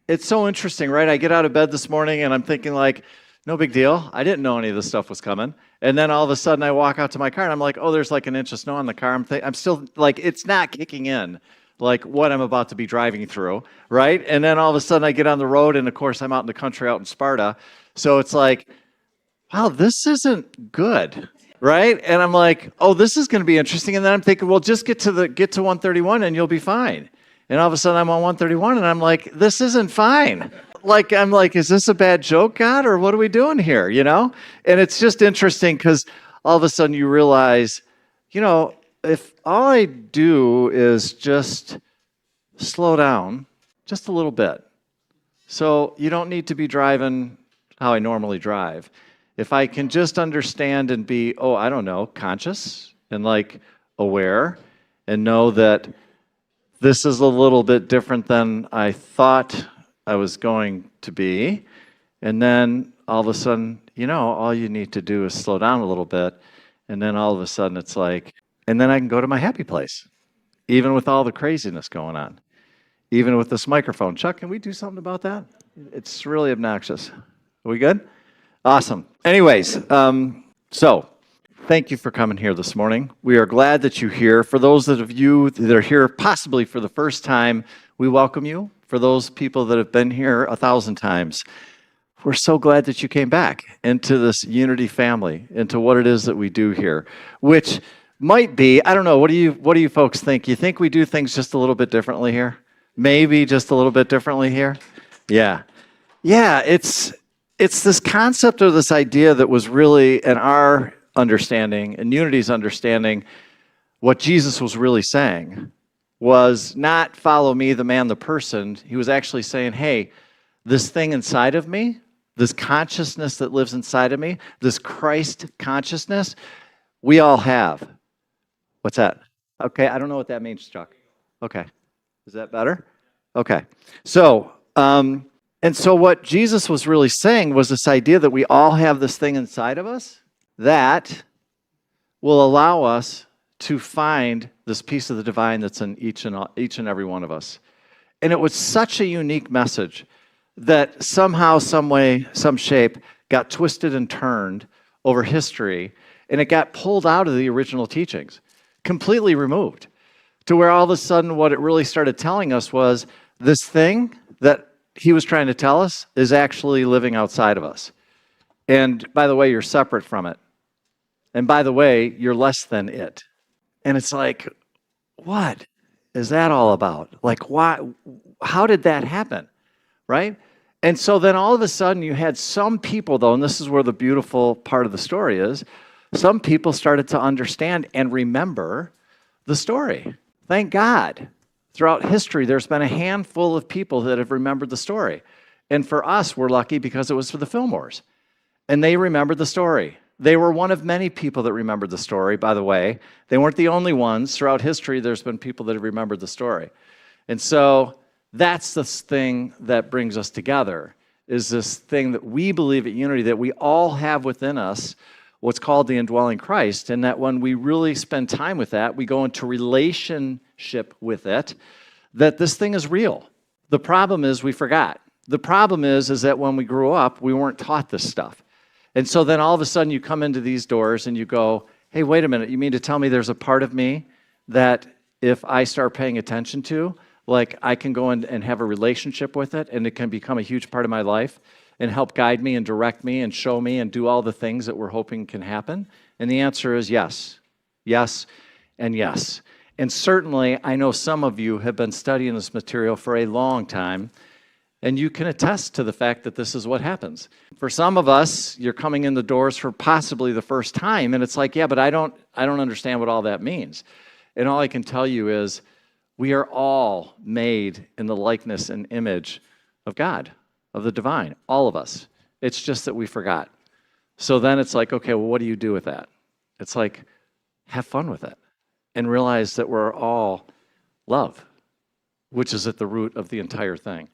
it's so interesting, right? I get out of bed this morning and I'm thinking like, no big deal. I didn't know any of this stuff was coming. And then all of a sudden I walk out to my car and I'm like, oh, there's like an inch of snow on the car. I'm still like, it's not kicking in like what I'm about to be driving through, right? And then all of a sudden I get on the road and of course I'm out in the country out in Sparta. So it's like, wow, this isn't good, right? And I'm like, oh, this is going to be interesting. And then I'm thinking, well, just get to 131 and you'll be fine. And all of a sudden I'm on 131 and I'm like, this isn't fine. Like, I'm like, is this a bad joke, God, or what are we doing here, you know? And it's just interesting because all of a sudden you realize, you know, if all I do is just slow down just a little bit, so you don't need to be driving how I normally drive. If I can just understand and be, oh, I don't know, conscious and like aware and know that this is a little bit different than I thought I was going to be. And then all of a sudden, you know, all you need to do is slow down a little bit. And then all of a sudden it's like, and then I can go to my happy place, even with all the craziness going on, even with this microphone. Chuck, can we do something about that? It's really obnoxious. Are we good? Awesome. Anyways, so thank you for coming here this morning. We are glad that you're here. For those of you that are here possibly for the first time, we welcome you. For those people that have been here 1,000 times, we're so glad that you came back into this Unity family, into what it is that we do here, which might be, I don't know, what do you folks think? You think we do things just a little bit differently here? Maybe just a little bit differently here? Yeah. Yeah, it's this concept or this idea that was really in our understanding and Unity's understanding, what Jesus was really saying was not follow me, the man, the person. He was actually saying, hey, this thing inside of me, this consciousness that lives inside of me, this Christ consciousness, we all have. What's that? Okay, I don't know what that means, Chuck. Okay, is that better? Okay, so, and so what Jesus was really saying was this idea that we all have this thing inside of us that will allow us to find this piece of the divine that's in each and every one of us. And it was such a unique message that somehow, some way, some shape got twisted and turned over history, and it got pulled out of the original teachings, completely removed, to where all of a sudden what it really started telling us was this thing that he was trying to tell us is actually living outside of us. And by the way, you're separate from it. And by the way, you're less than it. And it's like, what is that all about? Like, why? How did that happen? Right? And so then all of a sudden you had some people, though, and this is where the beautiful part of the story is, some people started to understand and remember the story. Thank God. Throughout history, there's been a handful of people that have remembered the story. And for us, we're lucky because it was for the Fillmores. And they remembered the story. They were one of many people that remembered the story, by the way. They weren't the only ones. Throughout history, there's been people that have remembered the story. And so that's the thing that brings us together, is this thing that we believe at Unity, that we all have within us, what's called the indwelling Christ, and that when we really spend time with that, we go into relationship with it, that this thing is real. The problem is we forgot. The problem is that when we grew up, we weren't taught this stuff. And so then all of a sudden you come into these doors and you go, hey, wait a minute, you mean to tell me there's a part of me that if I start paying attention to, like I can go in and have a relationship with it and it can become a huge part of my life and help guide me and direct me and show me and do all the things that we're hoping can happen? And the answer is yes. Yes and yes. And certainly I know some of you have been studying this material for a long time, and you can attest to the fact that this is what happens. For some of us, you're coming in the doors for possibly the first time, and it's like, yeah, but I don't understand what all that means. And all I can tell you is we are all made in the likeness and image of God, of the divine, all of us. It's just that we forgot. So then it's like, okay, well, what do you do with that? It's like, have fun with it and realize that we're all love, which is at the root of the entire thing.